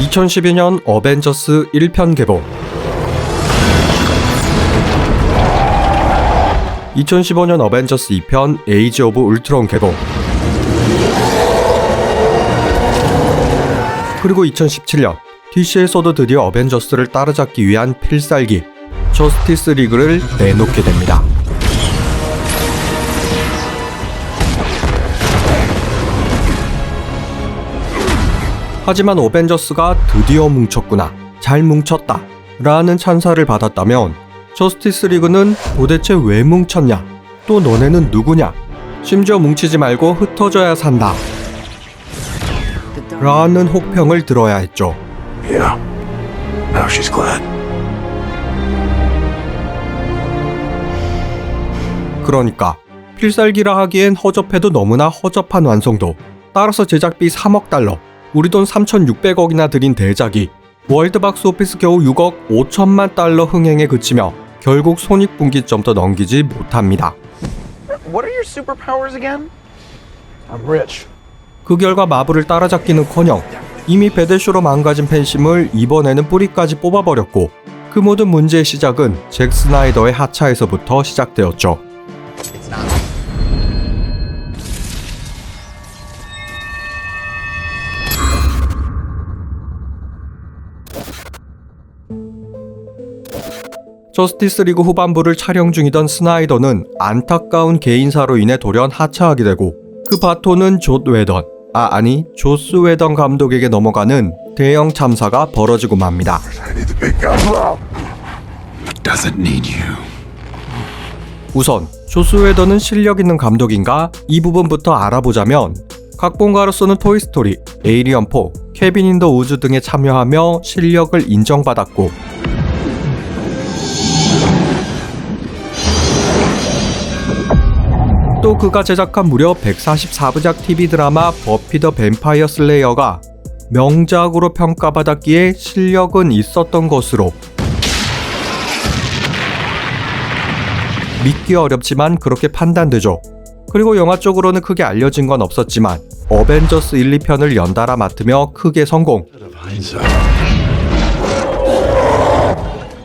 2012년 어벤져스 1편 개봉, 2015년 어벤져스 2편 에이지 오브 울트론 개봉, 그리고 2017년 DC에서도 드디어 어벤져스를 따라잡기 위한 필살기 저스티스 리그를 내놓게 됩니다. 하지만 어벤져스가 드디어 뭉쳤구나, 잘 뭉쳤다 라는 찬사를 받았다면 저스티스 리그는 도대체 왜 뭉쳤냐, 또 너네는 누구냐, 심지어 뭉치지 말고 흩어져야 산다 라는 혹평을 들어야 했죠. Yeah. Now she's glad. 그러니까 필살기라 하기엔 허접해도 너무나 허접한 완성도, 따라서 제작비 3억 달러, 우리 돈 3,600억이나 들인 대작이 월드박스 오피스 겨우 6억 5천만 달러 흥행에 그치며 결국 손익분기점도 넘기지 못합니다. What are your superpowers again? I'm rich. 그 결과 마블을 따라잡기는커녕 이미 배대쇼로 망가진 팬심을 이번에는 뿌리까지 뽑아버렸고, 그 모든 문제의 시작은 잭 스나이더의 하차에서부터 시작되었죠. It's not. 저스티스 리그 후반부를 촬영 중이던 스나이더는 안타까운 개인사로 인해 돌연 하차하게 되고, 그 바톤은 조스 웨던 감독에게 넘어가는 대형 참사가 벌어지고 맙니다. I need the big guns. It doesn't need you. 우선 조스 웨던은 실력 있는 감독인가? 이 부분부터 알아보자면, 각본가로서는 토이스토리, 에이리언4, 케빈 인 더 우즈 등에 참여하며 실력을 인정받았고, 또 그가 제작한 무려 144부작 TV 드라마 버피 더 뱀파이어 슬레이어가 명작으로 평가받았기에 실력은 있었던 것으로 믿기 어렵지만 그렇게 판단되죠. 그리고 영화 쪽으로는 크게 알려진 건 없었지만 어벤져스 1, 2편을 연달아 맡으며 크게 성공.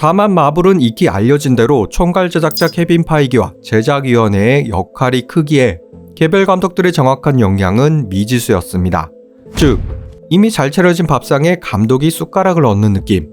다만 마블은 익히 알려진 대로 총괄 제작자 케빈 파이기와 제작위원회의 역할이 크기에 개별 감독들의 정확한 역량은 미지수였습니다. 즉, 이미 잘 차려진 밥상에 감독이 숟가락을 얹는 느낌.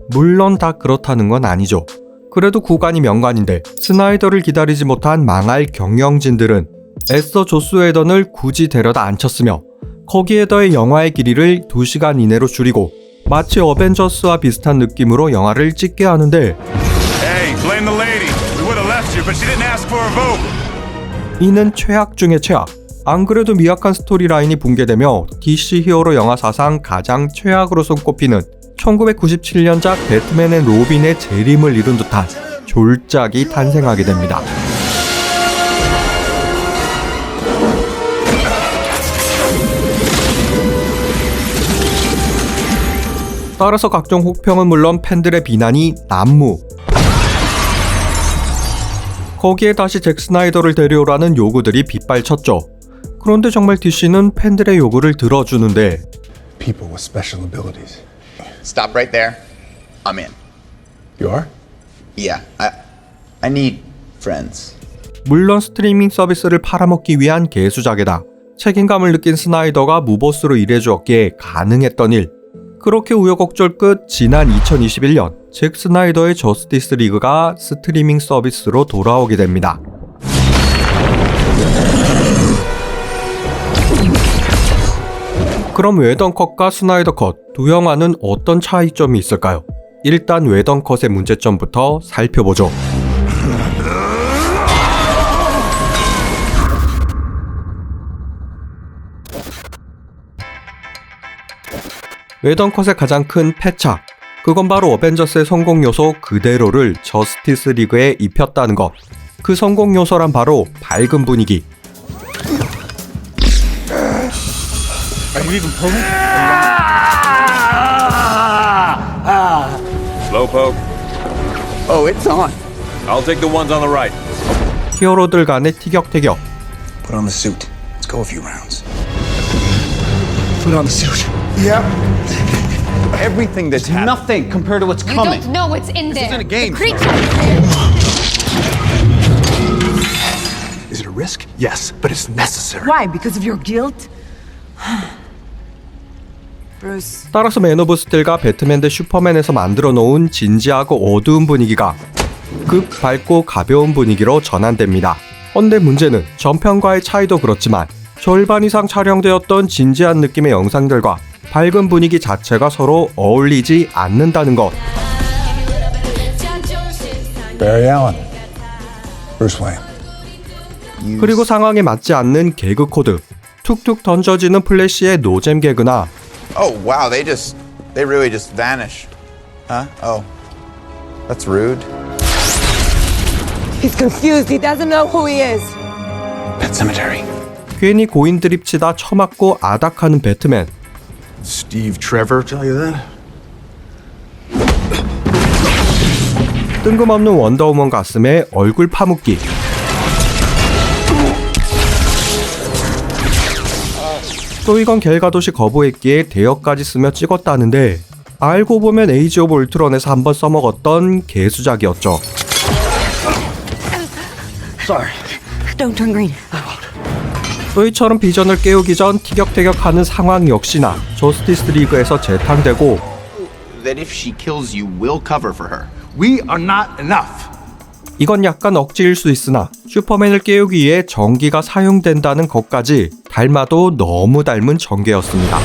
물론 다 그렇다는 건 아니죠. 그래도 구간이 명관인데 스나이더를 기다리지 못한 망할 경영진들은 애써 조스 웨던을 굳이 데려다 앉혔으며, 거기에 더해 영화의 길이를 2시간 이내로 줄이고 마치 어벤져스와 비슷한 느낌으로 영화를 찍게 하는데, Hey, blame the lady. We would have left you, but she didn't ask for a vote. 이는 최악 중의 최악. 안 그래도 미약한 스토리라인이 붕괴되며 DC 히어로 영화 사상 가장 최악으로 손꼽히는 1997년작 배트맨 앤 로빈의 재림을 이룬 듯한 졸작이 탄생하게 됩니다. 따라서 각종 혹평은 물론 팬들의 비난이 난무. 거기에 다시 잭 스나이더를 데려오라는 요구들이 빗발쳤죠. 그런데 정말 DC는 팬들의 요구를 들어주는데, People with special abilities. Stop right there. I'm in. You are? Yeah, I need friends. 물론 스트리밍 서비스를 팔아먹기 위한 개수작에다 책임감을 느낀 스나이더가 무보스로 일해주었기에 가능했던 일. 그렇게 우여곡절 끝 지난 2021년 잭 스나이더의 저스티스 리그가 스트리밍 서비스로 돌아오게 됩니다. 그럼 웨던 컷과 스나이더 컷 두 영화는 어떤 차이점이 있을까요? 일단 웨던 컷의 문제점부터 살펴보죠. 웨던 컷의 가장 큰 패착, 그건 바로 어벤져스의 성공 요소 그대로를 저스티스 리그에 입혔다는 것. 그 성공 요소란 바로 밝은 분위기. Slowpoke. Oh, it's on. I'll take the ones on the right. 히어로들 간의 티격태격. Put on the suit. Let's go a few rounds. Put on the suit. Yep. everything that's happened. Nothing compared to what's You coming. don't know what's in there. isn't a game, The creature. Is it a risk? Yes, but it's necessary. Why? Because of your guilt? Bruce. 따라서 맨 오브 스틸과 배트맨 대 슈퍼맨에서 만들어 놓은 진지하고 어두운 분위기가 급 밝고 가벼운 분위기로 전환됩니다. 헌데 문제는 전편과의 차이도 그렇지만 절반 이상 촬영되었던 진지한 느낌의 영상들과 밝은 분위기 자체가 서로 어울리지 않는다는 것. Barry Allen. Bruce Wayne. 그리고 상황에 맞지 않는 개그 코드, 툭툭 던져지는 플래시의 노잼 개그나 Oh, wow, they really just vanished. Huh? Oh. That's rude. He's confused. He doesn't know who he is. Pet Cemetery. 괜히 고인 드립치다 처맞고 아닥하는 배트맨. Steve Trevor tell you that? 뜬금없는 원더우먼 가슴에 얼굴 파묻기. 또 이건 갤가도시 거부했기에 대역까지 쓰며 찍었다는데 알고 보면 에이지 오브 울트론에서 한번 써먹었던 개수작이었죠. Sorry. Don't turn green. 또 이처럼 비전을 깨우기 전 티격태격하는 상황 역시나 저스티스 리그에서 재탕되고 That if she kills you, we'll cover for her. We are not enough. 이건 약간 억지일 수 있으나 슈퍼맨을 깨우기 위해 전기가 사용된다는 것까지 닮아도 너무 닮은 전개였습니다.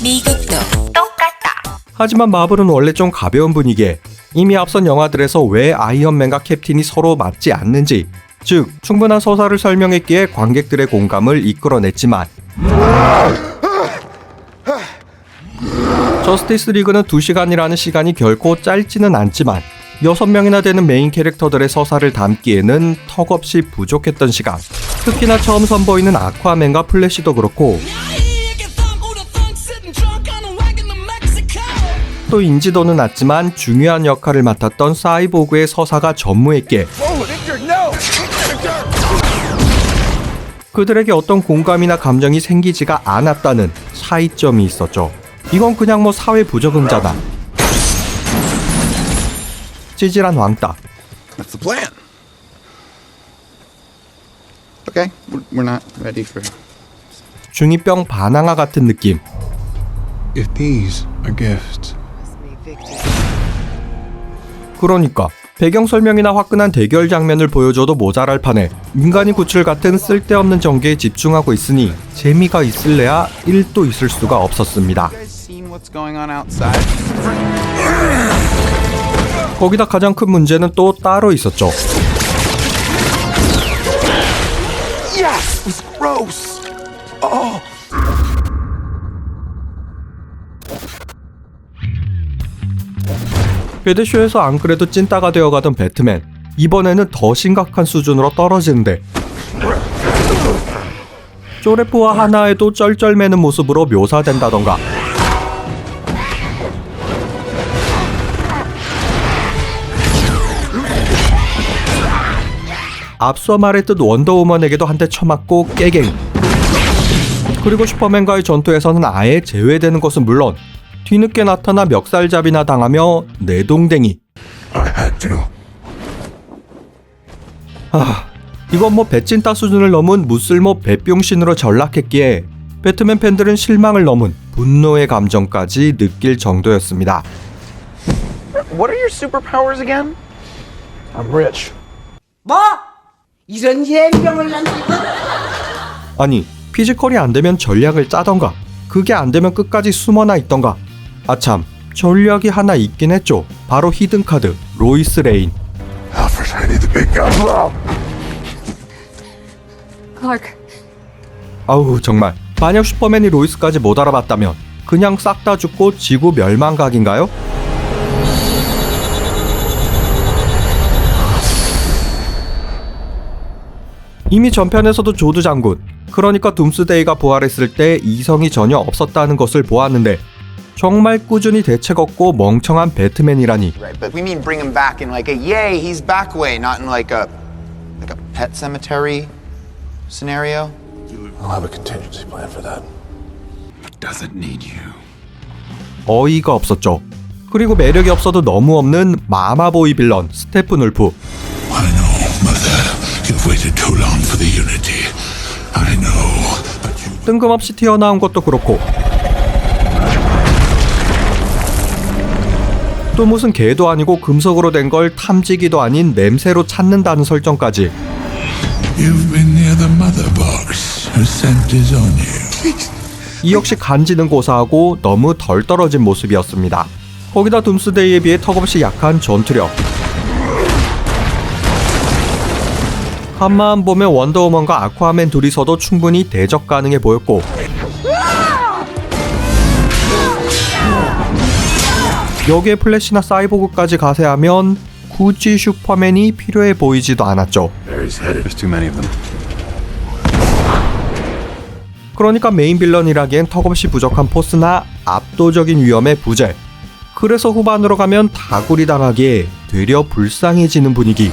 미국도 똑같다. 하지만 마블은 원래 좀 가벼운 분위기에 이미 앞선 영화들에서 왜 아이언맨과 캡틴이 서로 맞지 않는지, 즉 충분한 서사를 설명했기에 관객들의 공감을 이끌어냈지만 저스티스 리그는 2시간이라는 시간이 결코 짧지는 않지만 6명이나 되는 메인 캐릭터들의 서사를 담기에는 턱없이 부족했던 시간. 특히나 처음 선보이는 아쿠아맨과 플래시도 그렇고 또 인지도는 낮지만 중요한 역할을 맡았던 사이보그의 서사가 전무했기에 그들에게 어떤 공감이나 감정이 생기지가 않았다는 차이점이 있었죠. 이건 그냥 뭐 사회 부적응자다. 찌질한 왕따. What's the plan? Okay, we're not ready for. 중2병 반항아 같은 느낌. If these are gifts. 그러니까 배경 설명이나 화끈한 대결 장면을 보여줘도 모자랄 판에 인간이 구출 같은 쓸데없는 전개에 집중하고 있으니 재미가 있을래야 1도 있을 수가 없었습니다. You guys seen what's going on outside? 거기다 가장 큰 문제는 또 따로 있었죠. Yes, it was gross. 배드쇼에서 안 그래도 찐따가 되어가던 배트맨, 이번에는 더 심각한 수준으로 떨어지는데 쪼레프와 하나에도 쩔쩔매는 모습으로 묘사된다던가 앞서 말했듯 원더우먼에게도 한 대 쳐맞고 깨갱. 그리고 슈퍼맨과의 전투에서는 아예 제외되는 것은 물론 뒤늦게 나타나 멱살잡이나 당하며 내동댕이. I had to. 이건 뭐 배찐따 수준을 넘은 무쓸모 배뿅신으로 전락했기에 배트맨 팬들은 실망을 넘은 분노의 감정까지 느낄 정도였습니다. What are your superpowers again? I'm rich. 뭐? 이런 예병을 남기고? 아니, 피지컬이 안 되면 전략을 짜던가, 그게 안 되면 끝까지 숨어나 있던가. 아참, 전략이 하나 있긴 했죠. 바로 히든카드, 로이스 레인. Alfred, I need the big gun. Clark. 아우 정말, 만약 슈퍼맨이 로이스까지 못 알아봤다면 그냥 싹 다 죽고 지구 멸망각인가요? 이미 전편에서도 조드 장군, 그러니까 둠스데이가 부활했을 때 이성이 전혀 없었다는 것을 보았는데 정말 꾸준히 대책 없고 멍청한 배트맨이라니. Right, but we mean bring him back in like a yay, he's back way, not in like a pet cemetery scenario? I'll have a contingency plan for that. Doesn't need you. 어이가 없었죠. 그리고 매력이 없어도 너무 없는 마마보이 빌런 스테픈 울프. I know, Mother. You've waited too long for the Unity. I know, but you... 뜬금없이 튀어나온 것도 그렇고 또 무슨 개도 아니고 금속으로 된 걸 탐지기도 아닌 냄새로 찾는다는 설정까지. You've been near the mother box. Her scent is on you. 이 역시 간지는 고사하고 너무 덜 떨어진 모습이었습니다. 거기다 둠스데이에 비해 턱없이 약한 전투력. 한마음 보면 원더우먼과 아쿠아맨 둘이서도 충분히 대적 가능해 보였고 여기에 플래시나 사이보그까지 가세하면 굳이 슈퍼맨이 필요해 보이지도 않았죠. There's too many of them. 그러니까 메인 빌런이라기엔 턱없이 부족한 포스나 압도적인 위험의 부재. 그래서 후반으로 가면 다구리 당하기에 되려 불쌍해지는 분위기.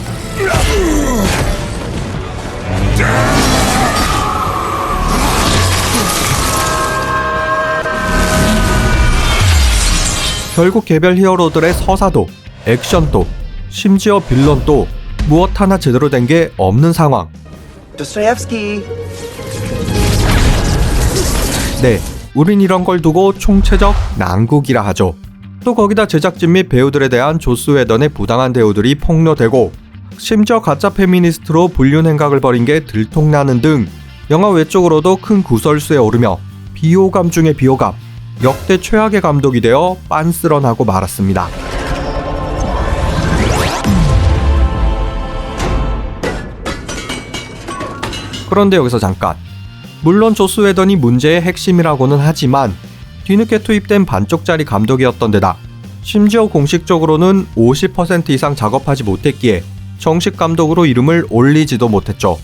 결국 개별 히어로들의 서사도, 액션도, 심지어 빌런도 무엇 하나 제대로 된 게 없는 상황. Dostoevsky. 네, 우린 이런 걸 두고 총체적 난국이라 하죠. 또 거기다 제작진 및 배우들에 대한 조스 웨던의 부당한 대우들이 폭로되고 심지어 가짜 페미니스트로 불륜 행각을 벌인 게 들통나는 등 영화 외적으로도 큰 구설수에 오르며 비호감 중의 비호감, 역대 최악의 감독이 되어 빤스런하고 말았습니다. 그런데 여기서 잠깐. 물론 조스 웨던이 문제의 핵심이라고는 하지만 뒤늦게 투입된 반쪽짜리 감독이었던 데다 심지어 공식적으로는 50% 이상 작업하지 못했기에 정식 감독으로 이름을 올리지도 못했죠.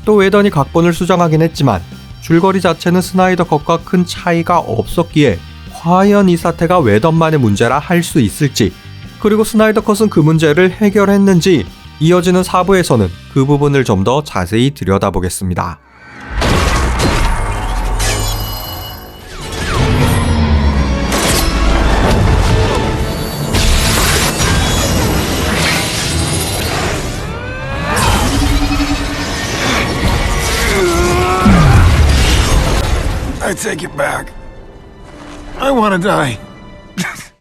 또 웨던이 각본을 수정하긴 했지만 줄거리 자체는 스나이더 컷과 큰 차이가 없었기에 과연 이 사태가 웨던만의 문제라 할 수 있을지, 그리고 스나이더 컷은 그 문제를 해결했는지 이어지는 4부에서는 그 부분을 좀 더 자세히 들여다보겠습니다. I take it back. I want to die.